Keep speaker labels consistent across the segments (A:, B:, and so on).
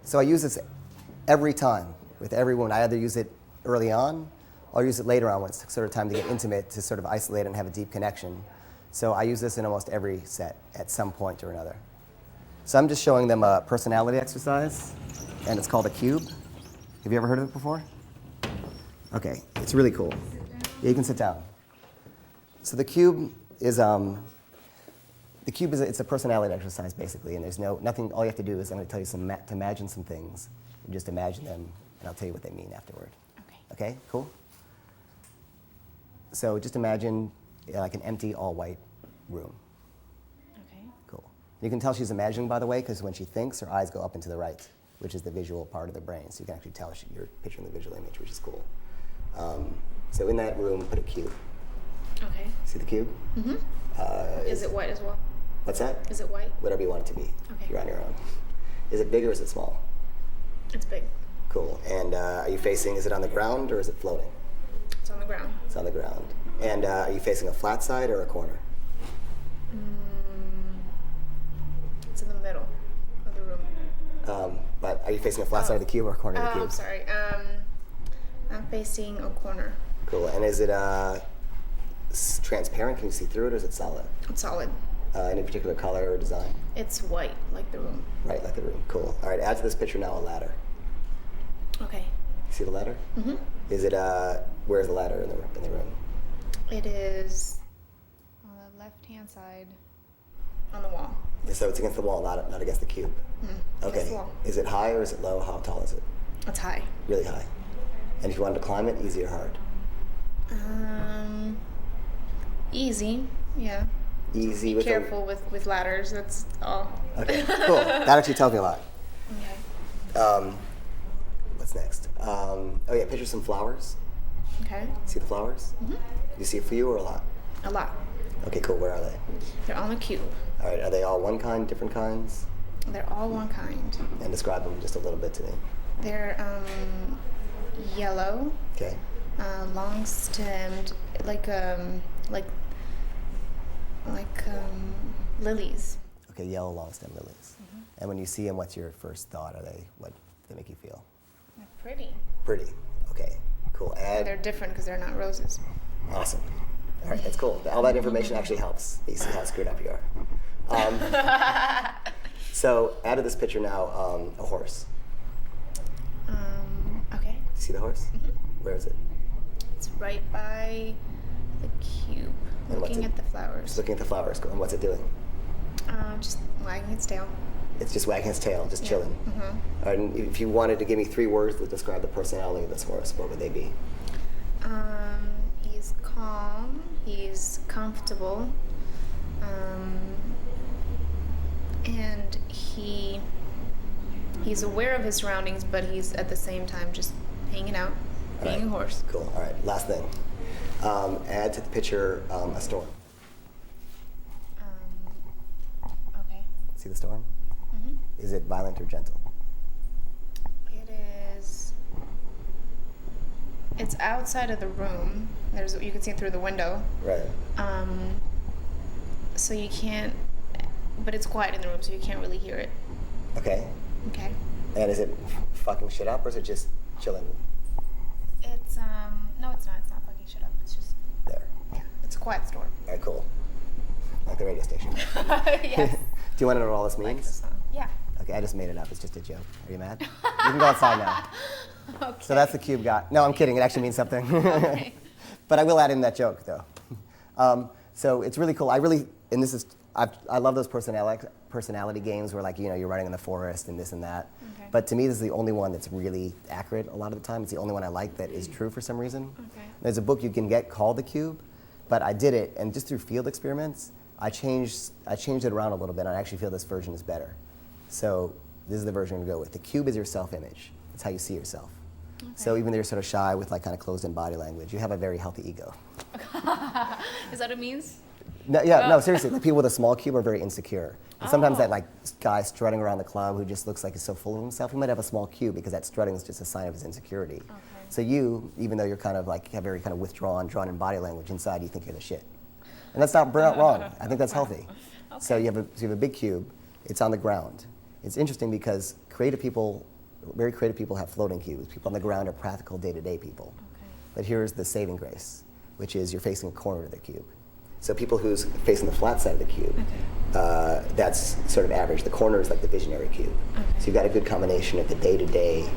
A: So I use this every time with every woman. I either use it early on or use it later on when it's sort of time to get intimate, to sort of isolate and have a deep connection. So I use this in almost every set at some point or another. So I'm just showing them a personality exercise, and it's called a cube. Have you ever heard of it before? Okay, it's really cool. Yeah, you can sit down. So the cube is it's a personality exercise basically, and there's nothing. All you have to do is I'm going to tell you to imagine some things. You just imagine them, and I'll tell you what they mean afterward.
B: Okay.
A: Okay, cool. So just imagine like an empty, all-white room.
B: Okay.
A: Cool. You can tell she's imagining, by the way, because when she thinks, her eyes go up and to the right, which is the visual part of the brain. So you can actually tell you're picturing the visual image, which is cool. So in that room, put a cube.
B: Okay.
A: See the cube?
B: Mm-hmm. Is it white as well?
A: What's that?
B: Is it white?
A: Whatever you want it to be.
B: Okay.
A: You're on your own. Is it big or is it small?
B: It's big.
A: Cool. And are you facing, is it on the ground or is it floating?
B: It's on the ground.
A: It's on the ground. And are you facing a flat side or a corner?
B: It's in the middle of the room.
A: But are you facing a flat side of the cube or a corner of the cube?
B: I'm sorry. I'm facing a corner.
A: Cool. And is it transparent? Can you see through it or is it solid?
B: It's solid.
A: Any particular color or design?
B: It's white, like the room.
A: Right, like the room. Cool. All right, add to this picture now a ladder.
B: Okay.
A: See the ladder?
B: Mm-hmm.
A: Is it, where's the ladder in the room?
B: It is on the left-hand side on the wall.
A: So it's against the wall, not against the cube. Okay.
B: Against the wall.
A: Is it high or is it low? How tall is it?
B: It's high.
A: Really high. And if you wanted to climb it, easy or hard?
B: Easy. Yeah.
A: Easy.
B: Be careful with ladders. That's all.
A: Okay, cool. That actually tells me a lot.
B: Okay.
A: What's next? Oh yeah, picture some flowers.
B: Okay.
A: See the flowers? Mm-hmm. You see a few or a lot?
B: A lot.
A: Okay, cool. Where are they?
B: They're on the cube.
A: All right, are they all one kind, different kinds?
B: They're all one kind.
A: And describe them just a little bit to me.
B: They're yellow.
A: Okay.
B: Long stemmed, like lilies.
A: Okay, yellow long stem lilies. Mm-hmm. And when you see them, what's your first thought? What do they make you feel?
B: They're pretty.
A: Pretty. Okay. Cool.
B: And they're different because they're not roses.
A: Awesome. All right, that's cool. All that information actually helps. You see how screwed up you are. So add to this picture now a horse.
B: Okay.
A: See the horse?
B: Mm-hmm.
A: Where is it?
B: It's right by the cube,
A: And
B: looking at the flowers.
A: Just looking at the flowers. Cool. And what's it doing?
B: Just wagging its tail.
A: It's just wagging its tail, just chilling.
B: Mm-hmm.
A: All right, and if you wanted to give me 3 words that describe the personality of this horse, what would they be?
B: He's calm. He's comfortable. And he's aware of his surroundings, but he's at the same time just hanging out, being a horse.
A: Cool. All right. Last thing. Add to the picture a storm.
B: Okay.
A: See the storm?
B: Mm-hmm.
A: Is it violent or gentle?
B: It is. It's outside of the room. You can see it through the window.
A: Right.
B: So you can't. But it's quiet in the room, so you can't really hear it.
A: Okay.
B: Okay.
A: And is it fucking shit up or is it just chilling?
B: It's no, it's not. It's not fucking shit up. It's just
A: There.
B: yeah. It's a quiet storm.
A: All right, cool. Like the radio station.
B: Yes.
A: Do you want to know what all this
B: Like the
A: means?
B: song. Yeah.
A: Okay, I just made it up. It's just a joke. Are you mad? You can go outside now.
B: Okay.
A: So that's the cube got. No, I'm kidding. It actually means something.
B: Okay.
A: But I will add in that joke, though. So it's really cool. I love those personality games where, like, you're running in the forest and this and that.
B: Okay.
A: But to me, this is the only one that's really accurate a lot of the time. It's the only one I like that is true for some reason.
B: Okay.
A: There's a book you can get called The Cube, but I did it, and just through field experiments, I changed it around a little bit, and I actually feel this version is better. So this is the version I'm going to go with. The cube is your self-image. It's how you see yourself. Okay. So even though you're sort of shy with like kind of closed-in body language, you have a very healthy ego.
B: Is that what it means?
A: No, yeah, no, seriously. The people with a small cube are very insecure. And sometimes that like guy strutting around the club who just looks like he's so full of himself, he might have a small cube because that strutting is just a sign of his insecurity. Okay. So you, even though you're kind of like have very kind of withdrawn, drawn in body language, inside you think you're the shit. And that's not wrong. I think that's healthy. Okay. So you have a big cube. It's on the ground. It's interesting because creative people Very creative people have floating cubes. People on the ground are practical day-to-day people.
B: Okay.
A: But here's the saving grace, which is you're facing a corner of the cube. So people who's facing the flat side of the cube, that's sort of average. The corner is like the visionary cube.
B: Okay.
A: So you've got a good combination of the day-to-day,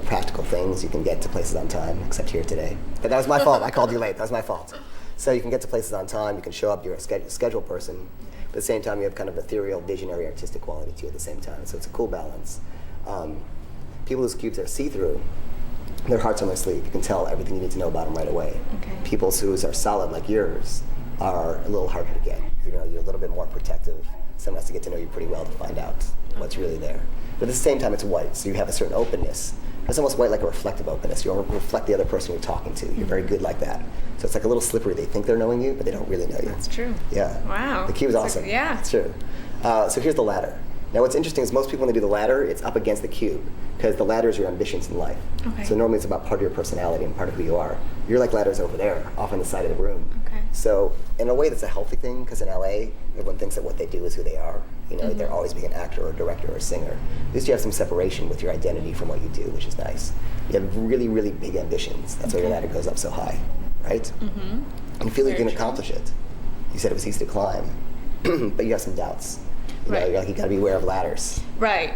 A: practical things. You can get to places on time, except here today. But that was my fault. I called you late. That was my fault. So you can get to places on time. You can show up. You're a schedule person. But at the same time, you have kind of ethereal, visionary, artistic quality to you at the same time. So it's a cool balance. People whose cubes are see-through, their heart's on their sleeve. You can tell everything you need to know about them right away.
B: Okay.
A: People whose are solid like yours are a little harder to get. You're a little bit more protective. Someone has to get to know you pretty well to find out what's really there. But at the same time, it's white, so you have a certain openness. It's almost white like a reflective openness. You reflect the other person you're talking to. You're very good like that. So it's like a little slippery. They think they're knowing you, but they don't really know you.
B: That's true.
A: Yeah.
B: Wow.
A: The cube is awesome.
B: Yeah.
A: It's true. So here's the ladder. Now what's interesting is most people, when they do the ladder, it's up against the cube, because the ladder is your ambitions in life.
B: Okay.
A: So normally it's about part of your personality and part of who you are. You're like ladders over there, off on the side of the room.
B: Okay.
A: So in a way that's a healthy thing, because in LA, everyone thinks that what they do is who they are. They're always being an actor or a director or a singer. At least you have some separation with your identity from what you do, which is nice. You have really, really big ambitions. That's why your ladder goes up so high, right? Mm-hmm. And you feel you can accomplish it. You said it was easy to climb, but you have some doubts.
B: Right.
A: You're like, you got to be aware of ladders.
B: Right.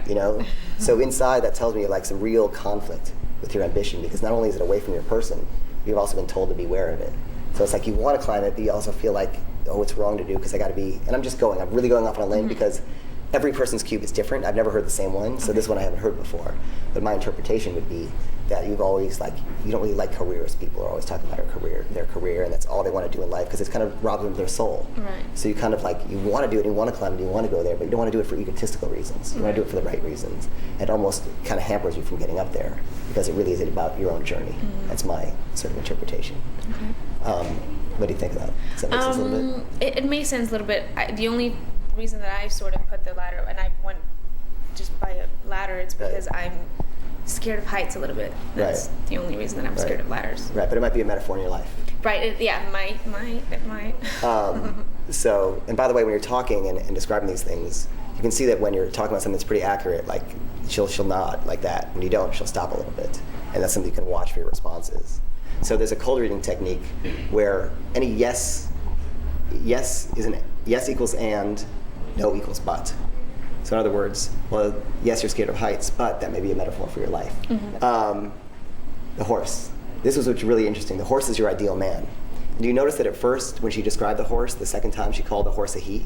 A: So inside, that tells me like some real conflict with your ambition, because not only is it away from your person, you've also been told to be aware of it. So it's like you want to climb it, but you also feel like, oh, it's wrong to do because I got to be. And I'm really going off on a limb because every person's cube is different. I've never heard the same one, so this one I haven't heard before. But my interpretation would be that you've always you don't really like careers. People are always talking about their career, and that's all they want to do in life because it's kind of robbed them of their soul.
B: Right.
A: So you kind of you want to do it, you want to climb it, you want to go there, but you don't want to do it for egotistical reasons. You want to do it for the right reasons. It almost kind of hampers you from getting up there because it really is about your own journey. That's my sort of interpretation.
B: Okay.
A: What do you think of that? Does that make sense a little bit?
B: It makes sense a little bit. The only reason that I sort of put the ladder, and I went just by a ladder, it's because I'm scared of heights a little bit. That's the only reason that I'm scared of ladders.
A: Right, but it might be a metaphor in your life.
B: Right, it might.
A: So, and by the way, when you're talking and describing these things, you can see that when you're talking about something that's pretty accurate, like she'll nod like that. When you don't, she'll stop a little bit. And that's something you can watch for your responses. So there's a cold reading technique where any yes equals and, no equals but. So in other words, well, yes, you're scared of heights, but that may be a metaphor for your life. The horse. This was what's really interesting. The horse is your ideal man. Do you notice that at first, when she described the horse, the second time she called the horse a he?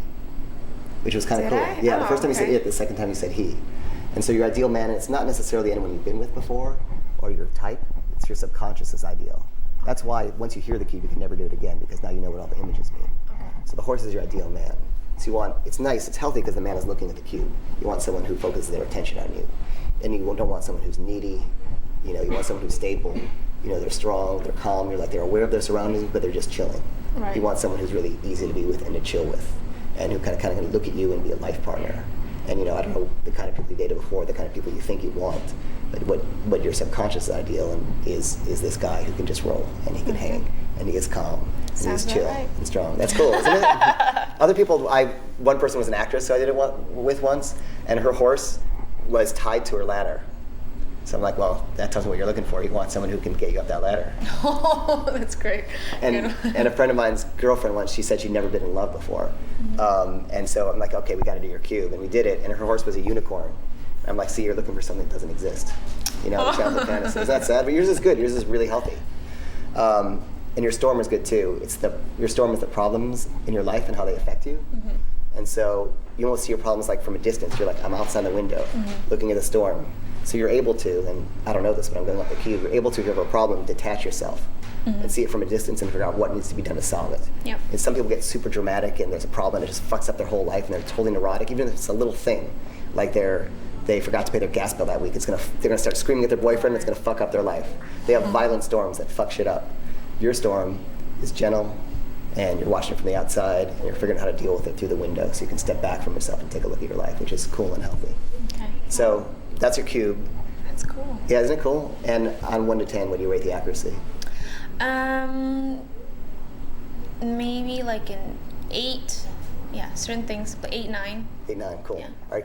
A: Which was kind of cool. Yeah, the first time you said it, the second time you said he. And so your ideal man, it's not necessarily anyone you've been with before or your type, it's your subconscious's ideal. That's why once you hear the cube, you can never do it again because now you know what all the images mean. So the horse is your ideal man. So you want, it's nice, it's healthy because the man is looking at the cube. You want someone who focuses their attention on you. And you don't want someone who's needy, you want someone who's stable. They're strong, they're calm, they're aware of their surroundings, but they're just chilling.
B: Right.
A: You want someone who's really easy to be with and to chill with, and who kind of going to look at you and be a life partner. And I don't know the kind of people you dated before, the kind of people you think you want, but what your subconscious ideal is this guy who can just roll and he can hang and he is calm and
B: Sounds
A: he's chill
B: about right.
A: and strong. That's cool, isn't it? Other people, one person was an actress who I did it with once, and her horse was tied to her ladder. So I'm like, well, that tells me what you're looking for. You want someone who can get you up that ladder.
B: Oh, that's great.
A: And a friend of mine's girlfriend once, she said she'd never been in love before. And so I'm like, okay, we got to do your cube. And we did it, and her horse was a unicorn. And I'm like, see, you're looking for something that doesn't exist. The childhood fantasy. Isn't that sad? But yours is good. Yours is really healthy. And your storm is good too. Your storm is the problems in your life and how they affect you. And so you won't see your problems like from a distance. You're like, I'm outside the window looking at the storm. So you're able to, and I don't know this, but I'm going off the cube, you're able to, if you have a problem, detach yourself and see it from a distance and figure out what needs to be done to solve it.
B: Yep.
A: And some people get super dramatic and there's a problem and it just fucks up their whole life and they're totally neurotic, even if it's a little thing. Like they forgot to pay their gas bill that week. They're gonna start screaming at their boyfriend, it's gonna fuck up their life. They have violent storms that fuck shit up. Your storm is gentle, and you're watching it from the outside, and you're figuring out how to deal with it through the window so you can step back from yourself and take a look at your life, which is cool and healthy.
B: Okay.
A: So that's your cube.
B: That's cool.
A: Yeah, isn't it cool? And on 1 to 10, what do you rate the accuracy?
B: Maybe like an 8. Yeah, certain things, but 8, 9.
A: 8, 9, cool.
B: Yeah.
A: All right.